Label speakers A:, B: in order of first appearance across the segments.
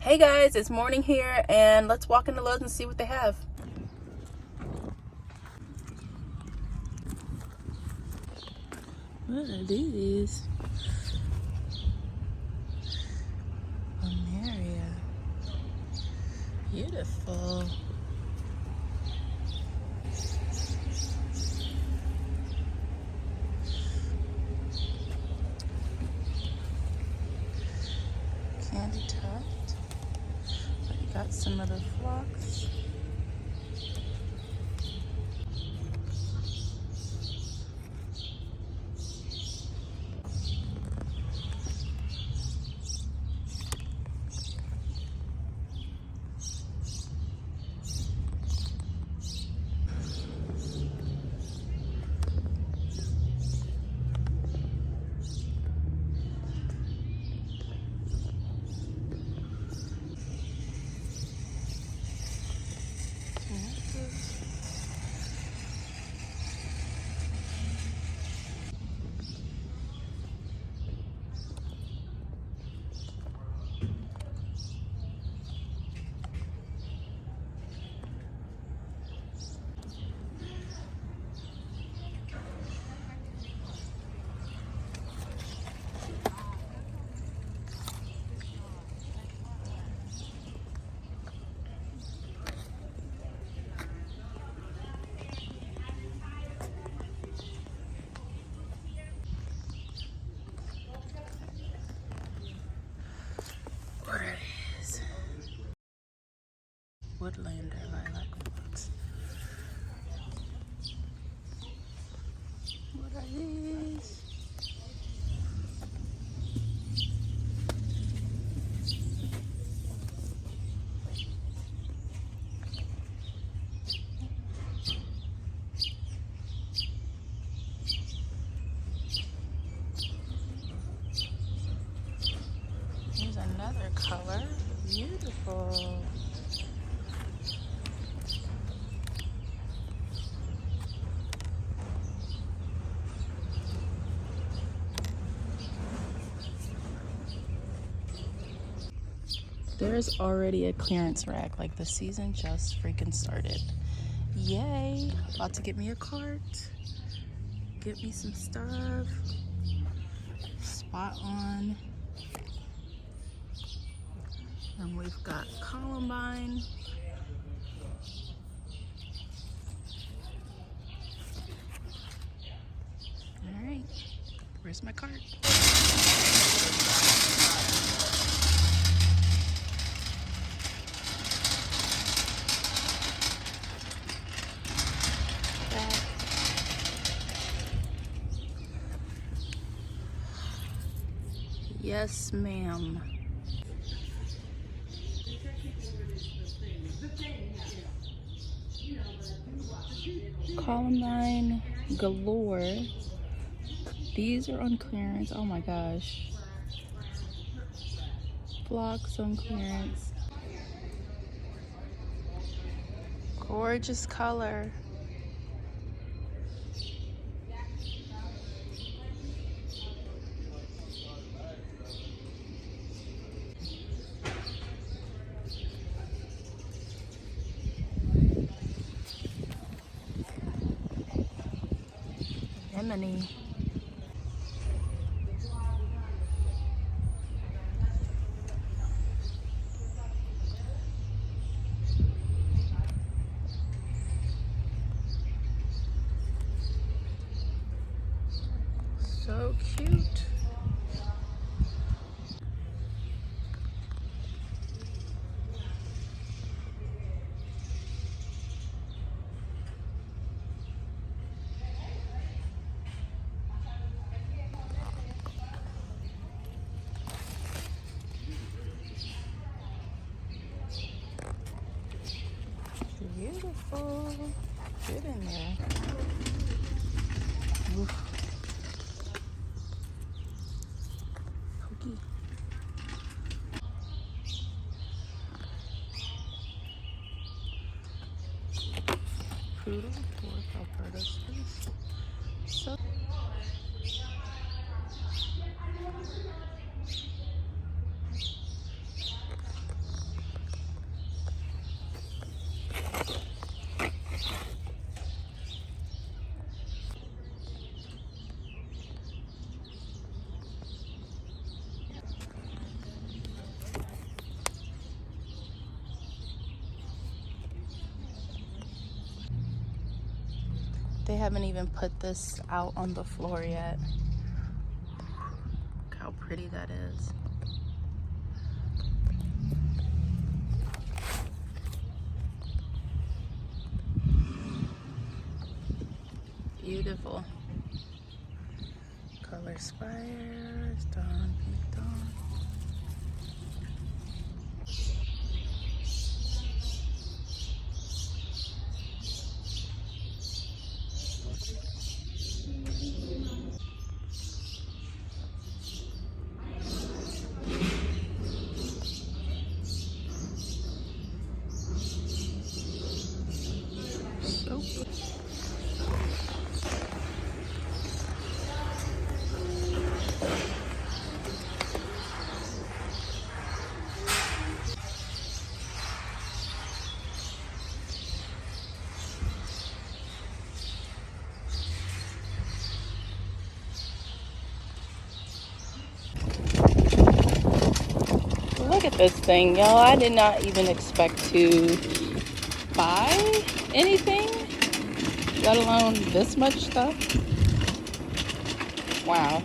A: Hey guys, it's morning here and let's walk into Lowe's and see what they have. What are these? Area. Beautiful. Candy tuft. Got some other flocks. What are these? Woodlander lilac flocks. What are these? Here's another color. Beautiful. There's already a clearance rack, like the season just freaking started. Yay! About to get me a cart, get me some stuff. Spot on. And we've got columbine. All right, where's my cart? Yes, ma'am. Columbine galore. These are on clearance. Oh my gosh. Flocks on clearance. Gorgeous color. Emily. So cute. Beautiful. Get in there. Oof. Hokey. Poodle, dwarf Alberta space. So They haven't even put this out on the floor yet. Look how pretty that is. Beautiful. Color spires, dawn, pink dawn. Soap. Look at this thing, y'all. I did not even expect to buy anything, let alone this much stuff. Wow.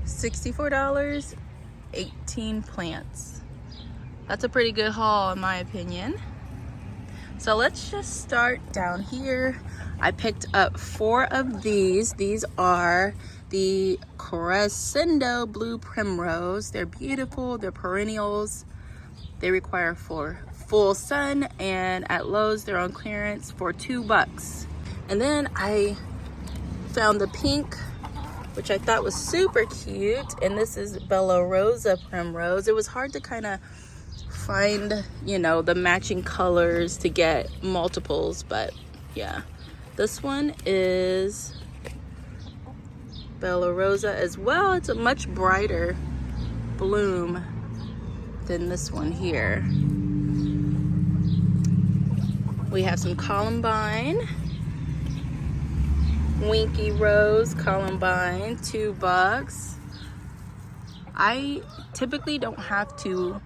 A: $64, 18 plants. That's a pretty good haul in my opinion. So let's just start down here. I picked up 4 of these. These are the Crescendo Blue Primrose. They're beautiful, they're perennials. They require full sun, and at Lowe's they're on clearance for $2. And then I found the pink, which I thought was super cute, and this is Bella Rosa Primrose. It was hard to kind of find, you know, the matching colors to get multiples, but yeah. This one is Bella Rosa as well. It's a much brighter bloom than this one here. We have some columbine. Winky Rose Columbine, $2. I typically don't have to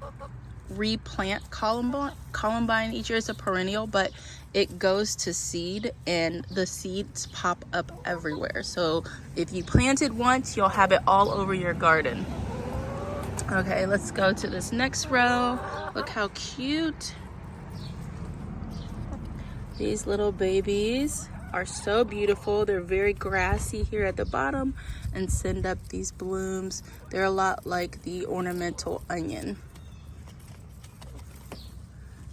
A: replant columbine each year. It's a perennial, but it goes to seed and the seeds pop up everywhere. So if you plant it once, you'll have it all over your garden. Okay, let's go to this next row. Look how cute. These little babies are so beautiful. They're very grassy here at the bottom and send up these blooms. They're a lot like the ornamental onion.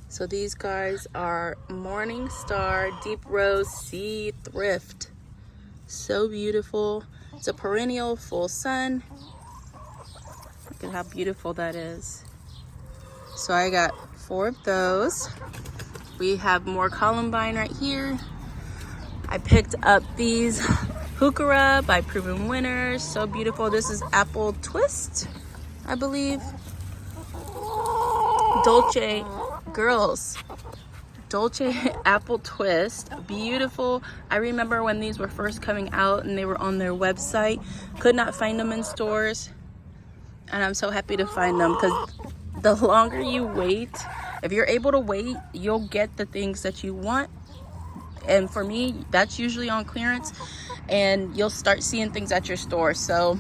A: So these guys are Morning Star Deep Rose Sea Thrift. So beautiful. It's a perennial, full sun. Look at how beautiful that is. So I got 4 of those. We have more columbine right here. I picked up these Heuchera by Proven Winners. So beautiful. This is Apple Twist, I believe. Dolce girls. Dolce Apple Twist. Beautiful. I remember when these were first coming out and they were on their website. Could not find them in stores. And I'm so happy to find them, because the longer you wait, if you're able to wait, you'll get the things that you want. And for me, that's usually on clearance, and you'll start seeing things at your store. So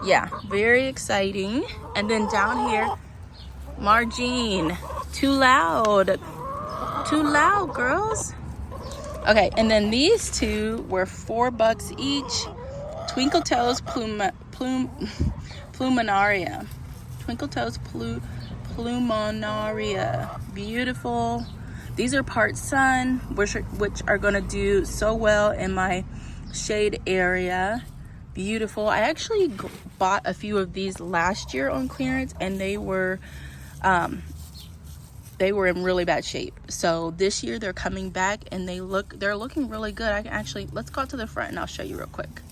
A: yeah, very exciting. And then down here, Margine. Too loud girls. Okay, and then these 2 were $4 each. Twinkle Toes Pluminaria. Twinkle Toes Pluminaria. Beautiful. These are part sun, which are gonna do so well in my shade area. Beautiful. I actually bought a few of these last year on clearance, and they were in really bad shape. So this year they're coming back, and they're looking really good. I can actually, let's go to the front and I'll show you real quick.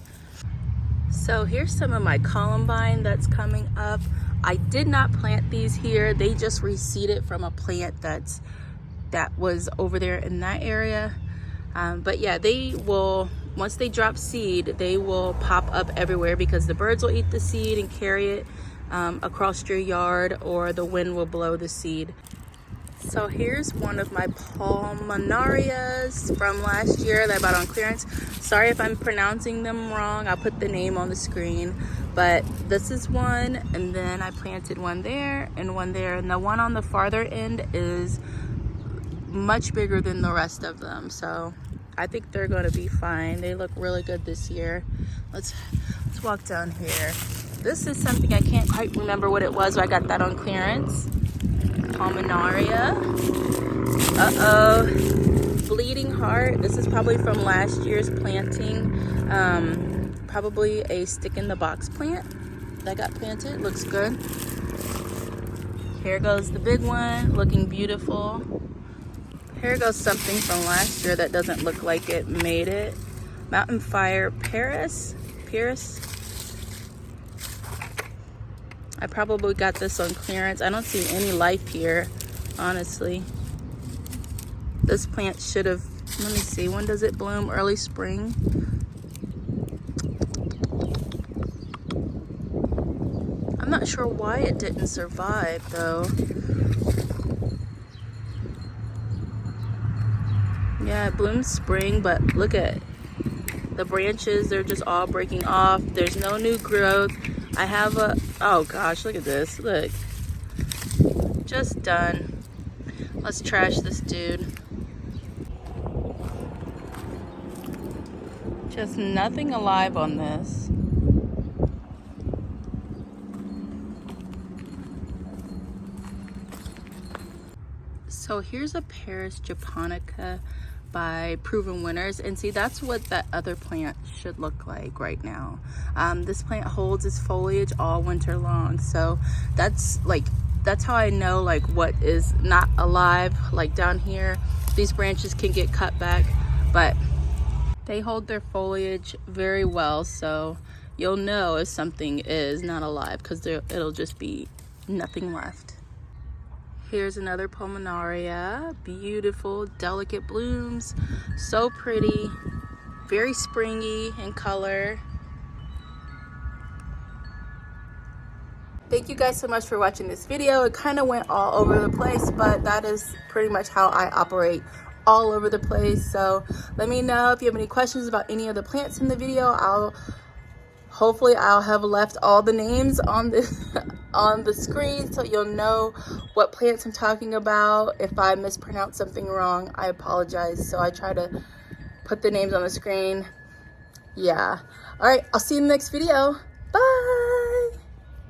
A: So here's some of my columbine that's coming up. I did not plant these here. They just reseeded from a plant that's that was over there in that area. But yeah, they will, once they drop seed, they will pop up everywhere because the birds will eat the seed and carry it across your yard, or the wind will blow the seed. So here's one of my pulmonarias from last year that I bought on clearance. Sorry if I'm pronouncing them wrong. I'll put the name on the screen. But this is one, and then I planted one there and one there. And the one on the farther end is much bigger than the rest of them. So I think they're gonna be fine. They look really good this year. Let's walk down here. This is something I can't quite remember what it was, but I got that on clearance. Pulmonaria. Uh-oh. Bleeding heart. This is probably from last year's planting. Probably a stick in the box plant that got planted. Looks good. Here goes the big one, looking beautiful. Here goes something from last year that doesn't look like it made it. Mountain Fire Paris. I probably got this on clearance. I don't see any life here, honestly. This plant should have, let me see, when does it bloom? Early spring. I'm not sure why it didn't survive though. Yeah, it blooms spring, but look at the branches, they're just all breaking off. There's no new growth. I have a, oh gosh, look at this, look. Just done. Let's trash this dude. Just nothing alive on this. So here's a Paris japonica by Proven Winners, and see, that's what that other plant should look like right now. This plant holds its foliage all winter long, so that's how I know like what is not alive. Like down here, these branches can get cut back, but they hold their foliage very well, so you'll know if something is not alive because it'll just be nothing left. Here's another pulmonaria. Beautiful, delicate blooms. So pretty. Very springy in color. Thank you guys so much for watching this video. It kind of went all over the place, but that is pretty much how I operate, all over the place. So let me know if you have any questions about any of the plants in the video. Hopefully I'll have left all the names on the screen so you'll know what plants I'm talking about. If I mispronounce something wrong, I apologize. So I try to put the names on the screen. Yeah. All right, I'll see you in the next video. Bye.